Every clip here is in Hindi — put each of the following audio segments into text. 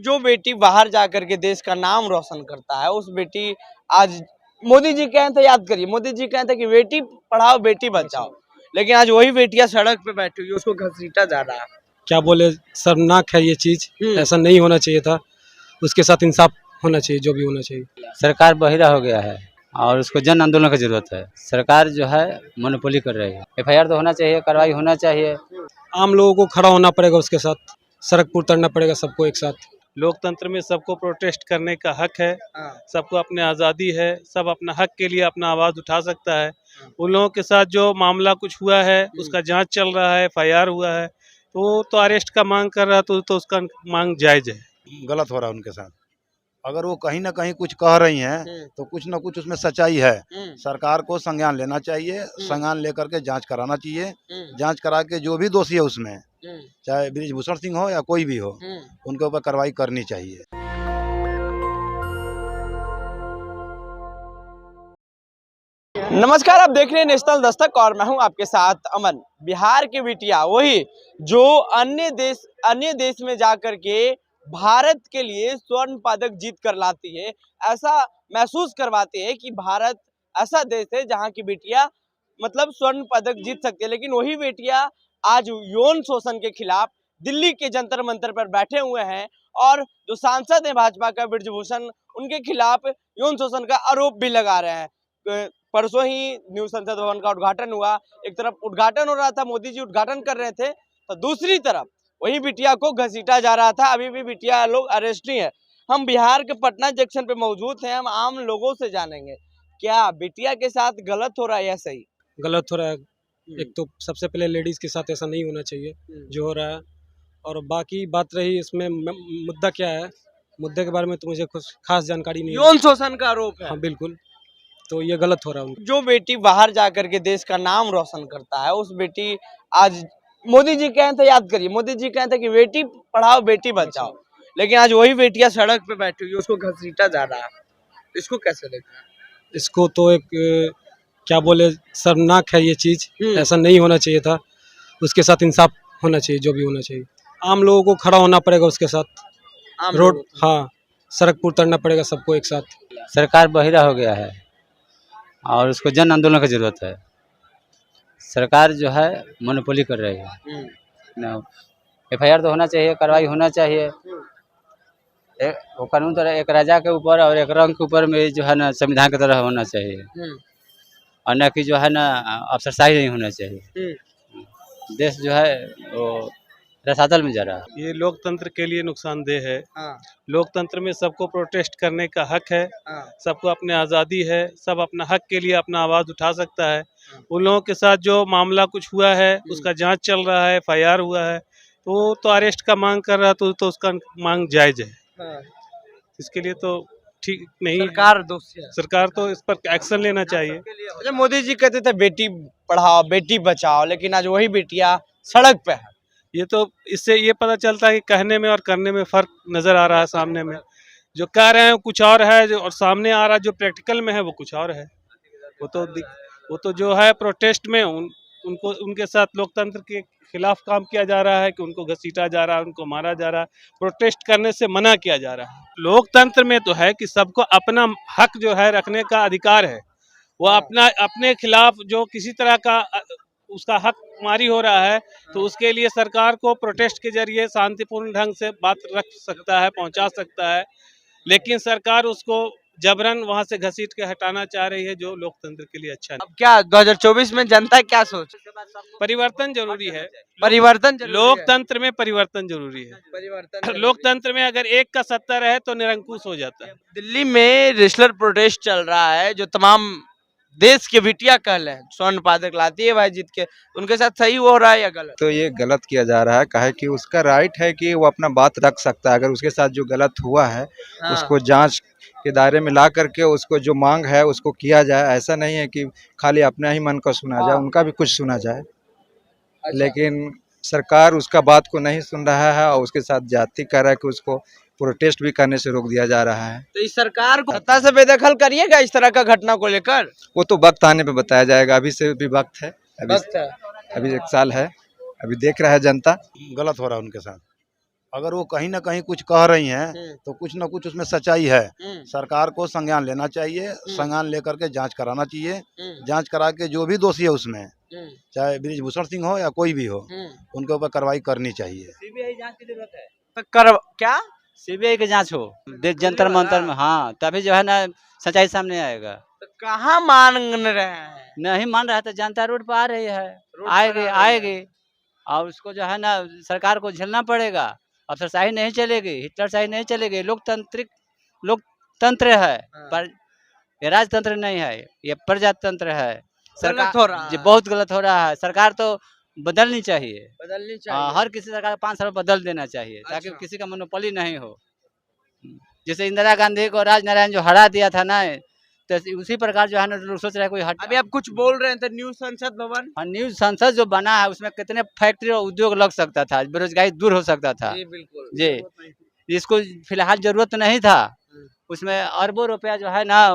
जो बेटी बाहर जाकर के देश का नाम रोशन करता है, उस बेटी आज मोदी जी कहे थे, याद करिए, मोदी जी कहे थे कि बेटी पढ़ाओ बेटी बचाओ, लेकिन आज वही बेटियां सड़क पे बैठी हुई, उसको घसीटा जा रहा है। क्या बोले, शर्मनाक है ये चीज। ऐसा नहीं होना चाहिए था। उसके साथ इंसाफ होना चाहिए, जो भी होना चाहिए। सरकार बहिरा हो गया है और उसको जन आंदोलन की जरूरत है। सरकार जो है मोनोपोली कर रही है। एफआईआर तो होना चाहिए, कार्रवाई होना चाहिए। आम लोगों को खड़ा होना पड़ेगा, उसके साथ सड़क पर उतरना पड़ेगा, सबको एक साथ। लोकतंत्र में सबको प्रोटेस्ट करने का हक है, सबको अपने आज़ादी है, सब अपना हक के लिए अपना आवाज़ उठा सकता है। उन लोगों के साथ जो मामला कुछ हुआ है उसका जांच चल रहा है, एफआईआर हुआ है, तो अरेस्ट का मांग कर रहा है, तो उसका मांग जायज़ है। गलत हो रहा है उनके साथ। अगर वो कहीं ना कहीं कुछ कह रही हैं तो कुछ ना कुछ उसमें सच्चाई है। सरकार को संज्ञान लेना चाहिए, संज्ञान लेकर के जांच कराना चाहिए। जांच करा के जो भी दोषी है उसमें, चाहे बृजभूषण सिंह हो या कोई भी हो, उनके ऊपर कार्रवाई करनी चाहिए। नमस्कार, आप देख रहे हैं नेशनल दस्तक और मैं हूं आपके साथ अमन। बिहार की बिटिया वही जो अन्य देश में जाकर के भारत के लिए स्वर्ण पदक जीत कर लाती है, ऐसा महसूस करवाती है कि भारत ऐसा देश है जहां की बिटिया मतलब स्वर्ण पदक जीत सकती है। लेकिन वही बेटियां आज यौन शोषण के खिलाफ दिल्ली के जंतर मंतर पर बैठे हुए हैं और जो सांसद है भाजपा का बृजभूषण, उनके खिलाफ यौन शोषण का आरोप भी लगा रहे हैं। परसों ही न्यू संसद भवन का उद्घाटन हुआ। एक तरफ उद्घाटन हो रहा था, मोदी जी उद्घाटन कर रहे थे, तो दूसरी तरफ वही बिटिया को घसीटा जा रहा था। अभी भी बिटिया लोग अरेस्ट ही है। हम बिहार के पटना जंक्शन पे मौजूद हैं। हम आम लोगों से जानेंगे क्या बिटिया के साथ गलत हो रहा है या सही। गलत हो रहा है। एक तो सबसे पहले लेडीज के साथ ऐसा नहीं होना चाहिए जो हो रहा है। और बाकी बात रही इसमें मुद्दा क्या है, मुद्दे के बारे में तो मुझे कुछ खास जानकारी नहीं है। यौन शोषण का आरोप है। हाँ बिल्कुल, तो ये गलत हो रहा है। जो बेटी बाहर जाकर के देश का नाम रोशन करता है, उस बेटी आज मोदी जी कहे थे, याद करिए, मोदी जी कहे थे कि बेटी पढ़ाओ बेटी बचाओ, लेकिन आज वही बेटियां सड़क पे बैठी हुई, उसको घसीटा जा रहा है। इसको कैसे देखना है? इसको तो एक क्या बोले, शर्मनाक है ये चीज। ऐसा नहीं होना चाहिए था। उसके साथ इंसाफ होना चाहिए, जो भी होना चाहिए। आम लोगों को खड़ा होना पड़ेगा, उसके साथ रोड, हाँ, सड़क पर उतरना पड़ेगा, सबको एक साथ। सरकार बहिरा हो गया है और उसको जन आंदोलन की जरूरत है। सरकार जो है मोनोपोली कर रही है। एफआईआर तो होना चाहिए, कार्रवाई होना चाहिए। वो कानून तो एक राजा के ऊपर और एक रंग के ऊपर में जो है ना संविधान की तरह होना चाहिए, और न कि जो है ना अफसरशाही नहीं होना चाहिए। देश जो है वो रसातल में जा रहा है। ये लोकतंत्र के लिए नुकसानदेह है। लोकतंत्र में सबको प्रोटेस्ट करने का हक है, सबको अपने आज़ादी है, सब अपना हक के लिए अपना आवाज़ उठा सकता है। उन लोगों के साथ जो मामला कुछ हुआ है उसका जांच चल रहा है, एफआईआर हुआ है, तो अरेस्ट का मांग कर रहा है, तो उसका मांग जायज़ है। इसके लिए तो ठीक नहीं, सरकार तो इस पर एक्शन लेना चाहिए। मोदी जी कहते थे बेटी पढ़ाओ बेटी बचाओ, लेकिन आज वही बेटियां सड़क पे है। ये तो इससे ये पता चलता है कि कहने में और करने में फ़र्क नज़र आ रहा है। सामने में जो कह रहे हैं कुछ और है, जो और सामने आ रहा है जो प्रैक्टिकल में है वो कुछ और है। वो तो जो है प्रोटेस्ट में उनको उनके साथ लोकतंत्र के खिलाफ काम किया जा रहा है कि उनको घसीटा जा रहा है, उनको मारा जा रहा है, प्रोटेस्ट करने से मना किया जा रहा है। लोकतंत्र में तो है कि सबको अपना हक जो है रखने का अधिकार है। वो अपने खिलाफ जो किसी तरह का उसका हक मारी हो रहा है, तो उसके लिए सरकार को प्रोटेस्ट के जरिए शांतिपूर्ण ढंग से बात रख सकता है, पहुंचा सकता है, लेकिन सरकार उसको जबरन वहां से घसीट के हटाना चाह रही है, जो लोकतंत्र के लिए अच्छा नहीं। अब क्या 2024 में जनता क्या सोच? परिवर्तन जरूरी है। लोकतंत्र में परिवर्तन जरूरी है। लोकतंत्र में अगर एक का सत्ता रहे तो निरंकुश हो जाता है। दिल्ली में रेसलर प्रोटेस्ट चल रहा है, जो तमाम देश के बिटिया कल है स्वर्ण पदक लाती है भाई जीत के, उनके साथ सही हो रहा है या गलत? तो ये गलत किया जा रहा है। काहे कि उसका राइट है कि वो अपना बात रख सकता है। अगर उसके साथ जो गलत हुआ है उसको जांच के दायरे में ला करके उसको जो मांग है उसको किया जाए। ऐसा नहीं है कि खाली अपना ही मन का सुना जाए, उनका भी कुछ सुना जाए। लेकिन सरकार उसका बात को नहीं सुन रहा है और उसके साथ जाति कर रहा है कि उसको प्रोटेस्ट भी करने से रोक दिया जा रहा है। तो इस सरकार को सत्ता से बेदखल करिएगा इस तरह का घटना को लेकर? वो तो वक्त आने पे बताया जाएगा। अभी से भी वक्त है, अभी 1 साल है, अभी देख रहा है जनता। गलत हो रहा है उनके साथ। अगर वो कहीं ना कहीं कुछ कह रही हैं तो कुछ ना कुछ उसमें सच्चाई है। सरकार को संज्ञान लेना चाहिए, संज्ञान लेकर के जांच कराना चाहिए, जांच करा के जो भी दोषी है उसमें, चाहे बृजभूषण सिंह हो या कोई भी हो, उनके ऊपर कार्रवाई करनी चाहिए। सीबीआई जांच की जरूरत है, तो कर क्या सीबीआई की जांच हो जंतर मंतर में, हाँ तभी जो है ना सच्चाई सामने आएगा। तो कहाँ मान रहे हैं? नहीं मान रहा तो जनता रोड पर आ रही है, रोड पर आएगी आ रही है। आएगी और उसको जो है ना सरकार को झेलना पड़ेगा। अफसरशाही नहीं चलेगी, हिटलरशाही नहीं चलेगी, लोकतंत्र है, पर ये राजतंत्र नहीं है, ये प्रजातंत्र है। गलत हो रहा जी है। बहुत गलत हो रहा है। सरकार तो बदलनी चाहिए, बदलनी हर किसी सरकार 5 साल बदल देना चाहिए ताकि अच्छा। किसी का मोनोपोली नहीं हो। जैसे इंदिरा गांधी को राजनारायण जो हरा दिया था ना, तो उसी प्रकार जो है ना लोग सोच रहे हैं कोई हट। अभी आप कुछ बोल रहे थे न्यू संसद भवन। हाँ, न्यू संसद जो बना है उसमें कितने फैक्ट्री और उद्योग लग सकता था, बेरोजगारी दूर हो सकता था जी बिल्कुल जी। इसको फिलहाल जरूरत नहीं था, उसमें अरबों रुपया जो है ना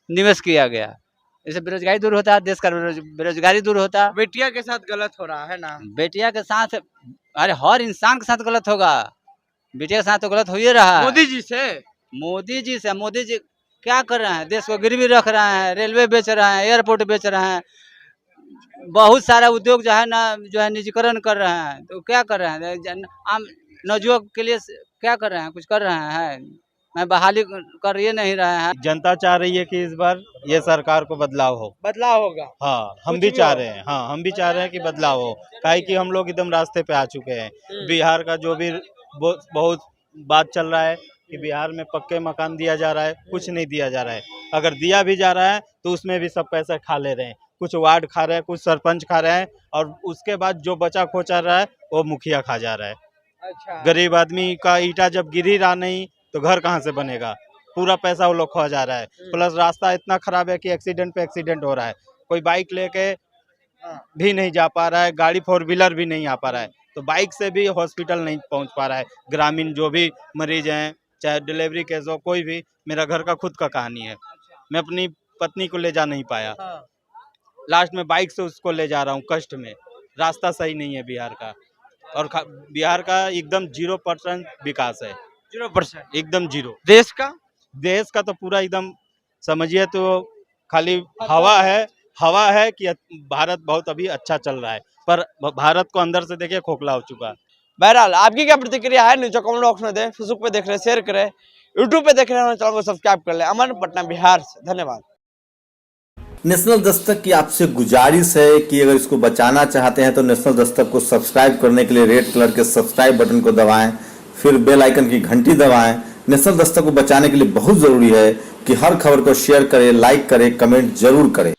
निवेश किया गया। इससे बेरोजगारी दूर होता, देश का बेरोजगारी दूर होता। बेटिया के साथ गलत हो रहा है ना? बेटिया के साथ, अरे हर इंसान के साथ गलत होगा, बेटिया के साथ तो गलत हो ही रहा है। मोदी जी से मोदी जी क्या कर रहे हैं? देश को गिरवी रख रहे हैं, रेलवे बेच रहे हैं, एयरपोर्ट बेच रहे हैं, बहुत सारा उद्योग जो है ना जो है निजीकरण कर रहे हैं। तो क्या कर रहे हैं? आम नवयुवक के लिए क्या कर रहे हैं? कुछ कर रहे हैं? मैं बहाली कर ये नहीं रहे हैं। जनता चाह रही है कि इस बार ये सरकार को बदलाव हो। बदलाव होगा। हाँ हम कुछ भी भी चाह हो। रहे हैं, हाँ हम भी चाह रहे हैं कि बदलाव हो, काहे कि हम लोग एकदम रास्ते पे आ चुके हैं। बिहार का जो भी बहुत बात चल रहा है कि बिहार में पक्के मकान दिया जा रहा है, कुछ नहीं दिया जा रहा है। अगर दिया भी जा रहा है तो उसमें भी सब पैसा खा ले रहे हैं, कुछ वार्ड खा रहे हैं, कुछ सरपंच खा रहे हैं, और उसके बाद जो बचा खोचा रहा है वो मुखिया खा जा रहा है। अच्छा। गरीब आदमी का ईटा जब गिर ही रहा नहीं तो घर कहाँ से बनेगा? पूरा पैसा वो लोग खा जा रहा है। प्लस रास्ता इतना खराब है कि एक्सीडेंट पे एक्सीडेंट हो रहा है, कोई बाइक लेके भी नहीं जा पा रहा है, गाड़ी 4 व्हीलर भी नहीं आ पा रहा है, तो बाइक से भी हॉस्पिटल नहीं पहुंच पा रहा है। ग्रामीण जो भी मरीज हैं, चाहे डिलीवरी केस हो, कोई भी, मेरा घर का खुद का कहानी है, मैं अपनी पत्नी को ले जा नहीं पाया, लास्ट में बाइक से उसको ले जा रहा हूँ कष्ट में। रास्ता सही नहीं है बिहार का, और बिहार का एकदम 0% विकास है, 0% एकदम 0। देश का तो पूरा एकदम समझिए तो खाली हवा है कि भारत बहुत अभी अच्छा चल रहा है, पर भारत को अंदर से देखिए खोखला हो चुका है। बहरहाल आपकी क्या प्रतिक्रिया है? नीचे कमेंट बॉक्स में दें। फेसबुक पे देख रहे हैं शेयर करें, यूट्यूब पे देख रहे हैं चैनल को सब्सक्राइब कर लें। अमन, पटना, बिहार से। धन्यवाद। नेशनल दस्तक की आपसे गुजारिश है कि अगर इसको बचाना चाहते हैं तो नेशनल दस्तक को सब्सक्राइब करने के लिए रेड कलर के सब्सक्राइब बटन को दबाएं, फिर बेल आइकन की घंटी दबाएं। नेशनल दस्तक को बचाने के लिए बहुत जरूरी है कि हर खबर को शेयर करें, लाइक करें, कमेंट जरूर करें।